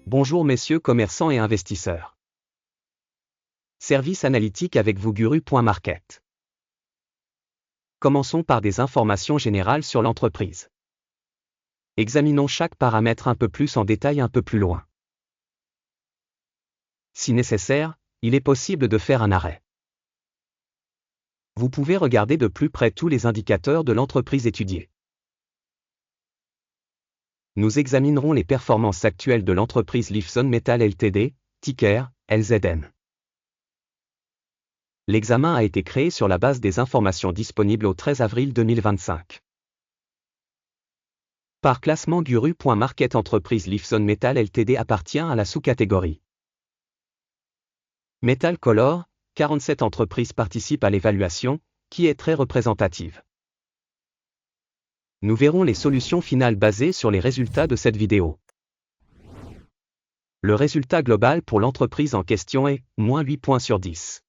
Bonjour messieurs commerçants et investisseurs. Service analytique avec vous Guru.market. Commençons par des informations générales sur l'entreprise. Examinons chaque paramètre un peu plus en détail un peu plus loin. Si nécessaire, il est possible de faire un arrêt. Vous pouvez regarder de plus près tous les indicateurs de l'entreprise étudiée. Nous examinerons les performances actuelles de l'entreprise Lifezone Metal Ltd, ticker LZN. L'examen a été créé sur la base des informations disponibles au 13 avril 2025. Par classement Guru.market, entreprise Lifezone Metal Ltd appartient à la sous-catégorie Metal Color. 47 entreprises participent à l'évaluation, qui est très représentative. Nous verrons les solutions finales basées sur les résultats de cette vidéo. Le résultat global pour l'entreprise en question est -8 points sur 10.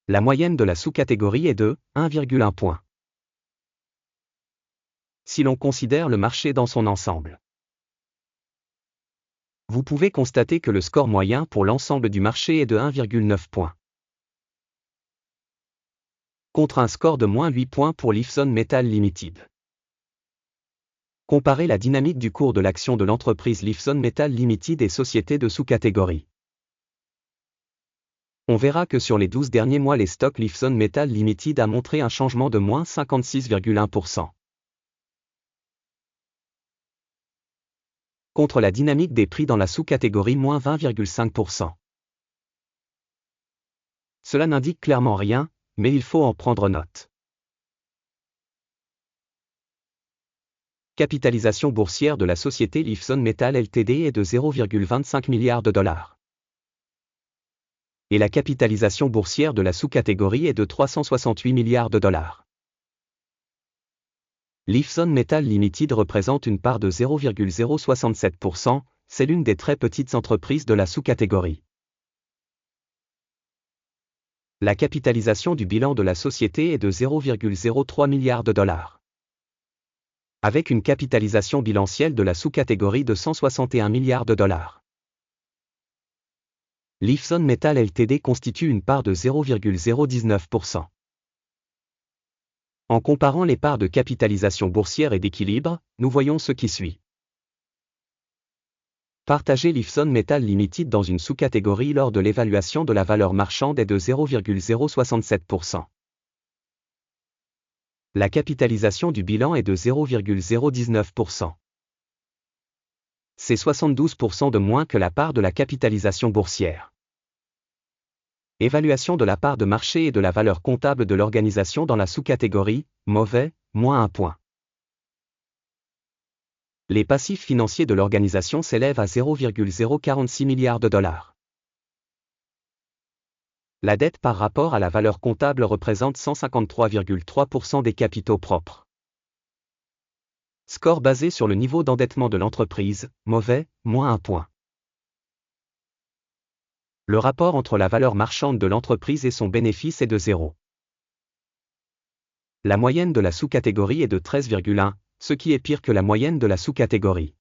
La moyenne de la sous-catégorie est de 1,1 point. Si l'on considère le marché dans son ensemble, vous pouvez constater que le score moyen pour l'ensemble du marché est de 1,9 points. Contre un score de -8 points pour Lifezone Metal Limited. Comparez la dynamique du cours de l'action de l'entreprise Lifezone Metal Limited et sociétés de sous-catégorie. On verra que sur les 12 derniers mois les stocks Lifezone Metal Limited a montré un changement de -56,1%. Contre la dynamique des prix dans la sous-catégorie -20,5%. Cela n'indique clairement rien, mais il faut en prendre note. Capitalisation boursière de la société Lifezone Metal Ltd est de 0,25 milliards de dollars. Et la capitalisation boursière de la sous-catégorie est de 368 milliards de dollars. Lifezone Metal Limited représente une part de 0,067%, c'est l'une des très petites entreprises de la sous-catégorie. La capitalisation du bilan de la société est de 0,03 milliards de dollars. Avec une capitalisation bilancielle de la sous-catégorie de 161 milliards de dollars. Lifezone Metal Ltd constitue une part de 0,019%. En comparant les parts de capitalisation boursière et d'équilibre, nous voyons ce qui suit. Partager Lifezone Metal Limited dans une sous-catégorie lors de l'évaluation de la valeur marchande est de 0,067%. La capitalisation du bilan est de 0,019%. C'est 72% de moins que la part de la capitalisation boursière. Évaluation de la part de marché et de la valeur comptable de l'organisation dans la sous-catégorie, mauvais, -1 point. Les passifs financiers de l'organisation s'élèvent à 0,046 milliards de dollars. La dette par rapport à la valeur comptable représente 153,3% des capitaux propres. Score basé sur le niveau d'endettement de l'entreprise, mauvais, -1 point. Le rapport entre la valeur marchande de l'entreprise et son bénéfice est de 0. La moyenne de la sous-catégorie est de 13,1, ce qui est pire que la moyenne de la sous-catégorie.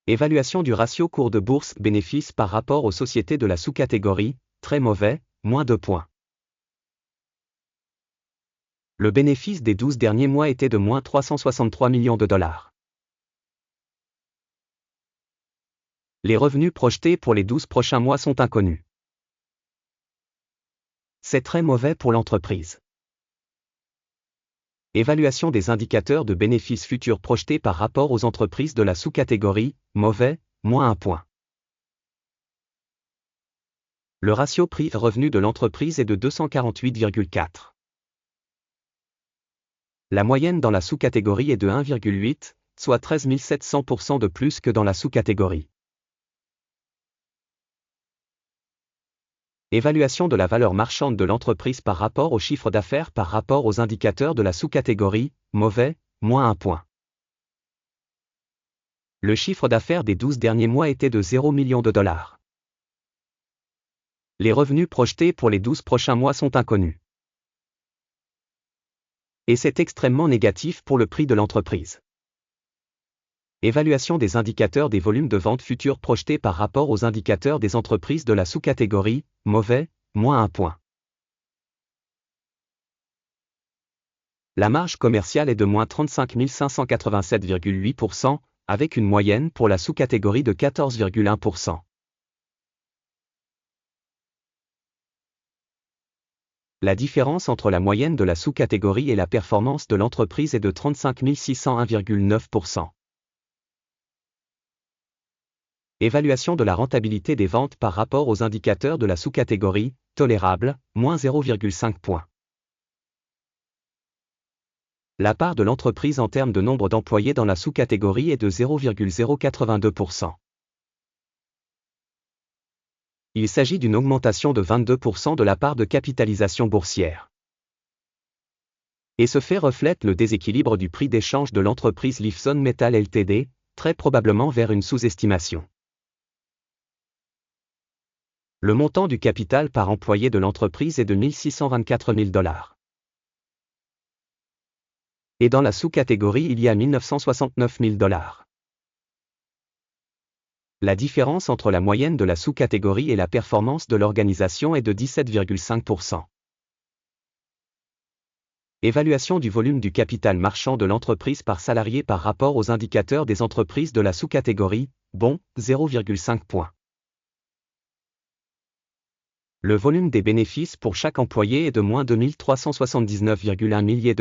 Évaluation du ratio cours de bourse bénéfice par rapport aux sociétés de la sous-catégorie, très mauvais, -2 points. Le bénéfice des 12 derniers mois était de -363 millions de dollars. Les revenus projetés pour les 12 prochains mois sont inconnus. C'est très mauvais pour l'entreprise. Évaluation des indicateurs de bénéfices futurs projetés par rapport aux entreprises de la sous-catégorie, mauvais, -1 point. Le ratio prix-revenu de l'entreprise est de 248,4. La moyenne dans la sous-catégorie est de 1,8, soit 13 700% de plus que dans la sous-catégorie. Évaluation de la valeur marchande de l'entreprise par rapport au chiffre d'affaires par rapport aux indicateurs de la sous-catégorie, mauvais, -1 point. Le chiffre d'affaires des 12 derniers mois était de 0 millions de dollars. Les revenus projetés pour les 12 prochains mois sont inconnus. Et c'est extrêmement négatif pour le prix de l'entreprise. Évaluation des indicateurs des volumes de vente futurs projetés par rapport aux indicateurs des entreprises de la sous-catégorie, mauvais, -1 point. La marge commerciale est de -35 587,8%, avec une moyenne pour la sous-catégorie de 14,1%. La différence entre la moyenne de la sous-catégorie et la performance de l'entreprise est de 35 601,9%. Évaluation de la rentabilité des ventes par rapport aux indicateurs de la sous-catégorie, tolérable, -0,5 points. La part de l'entreprise en termes de nombre d'employés dans la sous-catégorie est de 0,082%. Il s'agit d'une augmentation de 22% de la part de capitalisation boursière. Et ce fait reflète le déséquilibre du prix d'échange de l'entreprise Lifezone Metal Ltd, très probablement vers une sous-estimation. Le montant du capital par employé de l'entreprise est de $1 624 000. Et dans la sous-catégorie il y a $1 969 000. La différence entre la moyenne de la sous-catégorie et la performance de l'organisation est de 17,5%. Évaluation du volume du capital marchand de l'entreprise par salarié par rapport aux indicateurs des entreprises de la sous-catégorie, bon, 0,5 points. Le volume des bénéfices pour chaque employé est de -$2 379,1 milliers.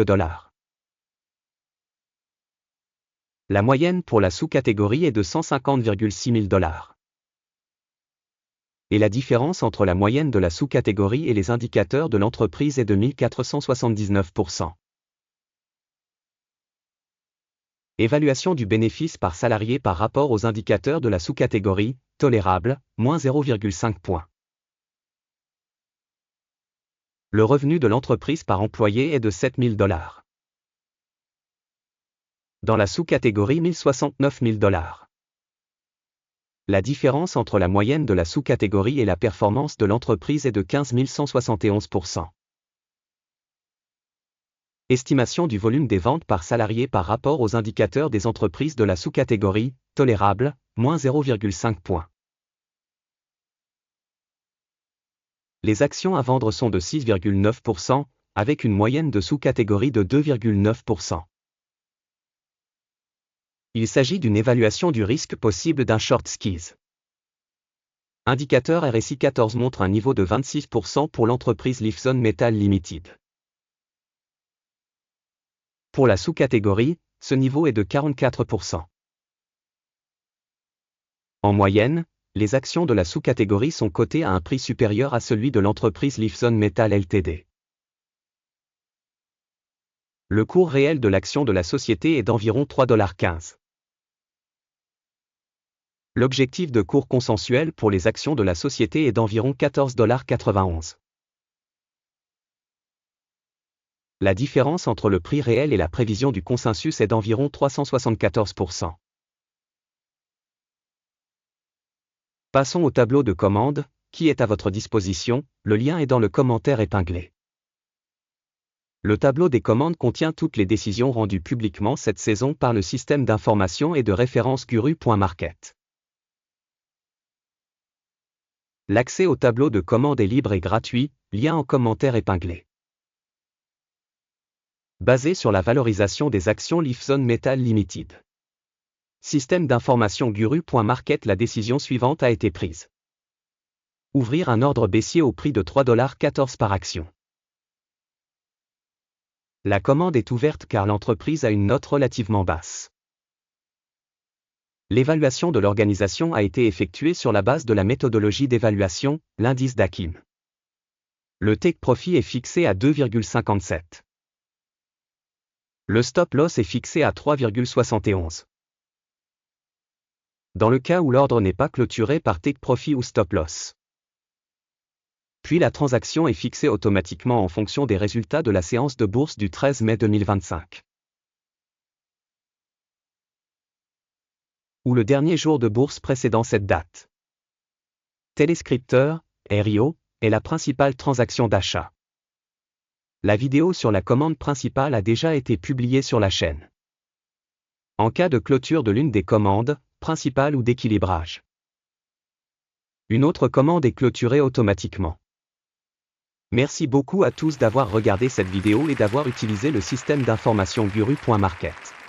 La moyenne pour la sous-catégorie est de $150,6 000. Et la différence entre la moyenne de la sous-catégorie et les indicateurs de l'entreprise est de 1479%. Évaluation du bénéfice par salarié par rapport aux indicateurs de la sous-catégorie, tolérable, -0,5 points. Le revenu de l'entreprise par employé est de $7 000. Dans la sous-catégorie $1 069 000. La différence entre la moyenne de la sous-catégorie et la performance de l'entreprise est de 15 171%. Estimation du volume des ventes par salarié par rapport aux indicateurs des entreprises de la sous-catégorie, tolérable, -0,5 points. Les actions à vendre sont de 6,9%, avec une moyenne de sous-catégorie de 2,9%. Il s'agit d'une évaluation du risque possible d'un short squeeze. Indicateur RSI 14 montre un niveau de 26% pour l'entreprise Lifezone Metal Limited. Pour la sous-catégorie, ce niveau est de 44%. En moyenne, les actions de la sous-catégorie sont cotées à un prix supérieur à celui de l'entreprise Lifezone Metal Ltd. Le cours réel de l'action de la société est d'environ $3,15. L'objectif de cours consensuel pour les actions de la société est d'environ $14,91. La différence entre le prix réel et la prévision du consensus est d'environ 374%. Passons au tableau de commande, qui est à votre disposition, le lien est dans le commentaire épinglé. Le tableau des commandes contient toutes les décisions rendues publiquement cette saison par le système d'information et de référence Guru.market. L'accès au tableau de commande est libre et gratuit, lien en commentaire épinglé. Basé sur la valorisation des actions Lifezone Metal Limited. Système d'information Guru.market. La décision suivante a été prise. Ouvrir un ordre baissier au prix de $3,14 par action. La commande est ouverte car l'entreprise a une note relativement basse. L'évaluation de l'organisation a été effectuée sur la base de la méthodologie d'évaluation, l'indice d'Akim. Le take profit est fixé à 2,57. Le stop loss est fixé à 3,71. Dans le cas où l'ordre n'est pas clôturé par take profit ou stop loss. Puis la transaction est fixée automatiquement en fonction des résultats de la séance de bourse du 13 mai 2025. Ou le dernier jour de bourse précédant cette date. Téléscripteur, RIO, est la principale transaction d'achat. La vidéo sur la commande principale a déjà été publiée sur la chaîne. en cas de clôture de l'une des commandes, principales ou d'équilibrage. Une autre commande est clôturée automatiquement. Merci beaucoup à tous d'avoir regardé cette vidéo et d'avoir utilisé le système d'information Guru.market.